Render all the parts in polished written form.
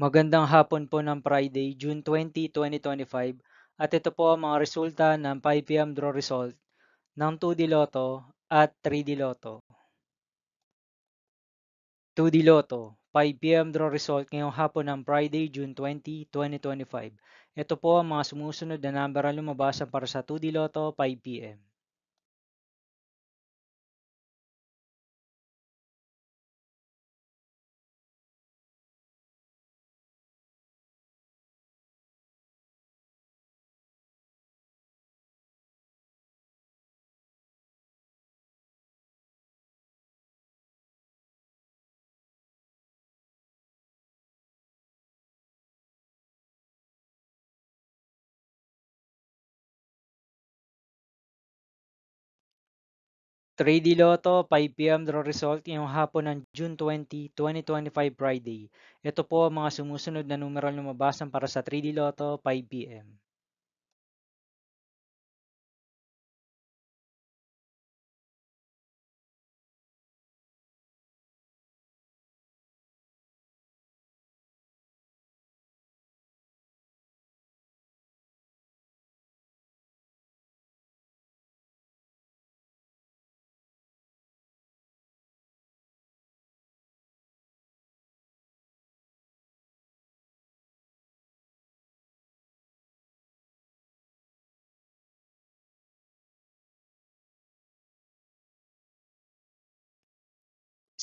Magandang hapon po ng Friday, June 20, 2025 at ito po ang mga resulta ng 5 p.m. draw result ng 2D Lotto at 3D Lotto. 2D Lotto, 5 p.m. draw result ngayong hapon ng Friday, June 20, 2025. Ito po ang mga sumusunod na number ang lumabas para sa 2D Lotto 5 p.m. 3D Lotto 5 p.m. draw result ngayong hapon ng June 20, 2025 Friday. Ito po ang mga sumusunod na numero ang lumabas para sa 3D Lotto 5 p.m.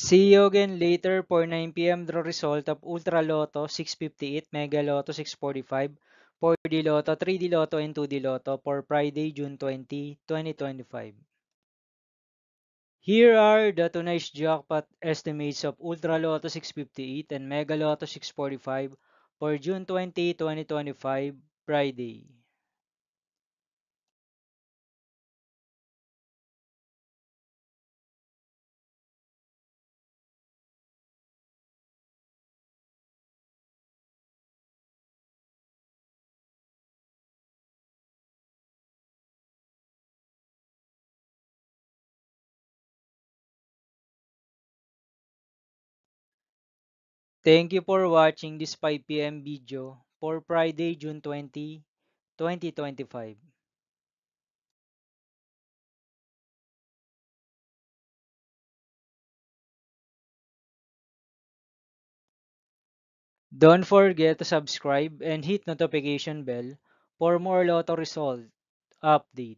'See you again later for 9 p.m. draw result of Ultra Lotto 658, Mega Lotto 645, 4D Lotto, 3D Lotto, and 2D Lotto for Friday, June 20, 2025. Here are the tonight's jackpot estimates of Ultra Lotto 658 and Mega Lotto 645 for June 20, 2025, Friday. Thank you for watching this 5 p.m. video for Friday, June 20, 2025. Don't forget to subscribe and hit notification bell for more Lotto result update.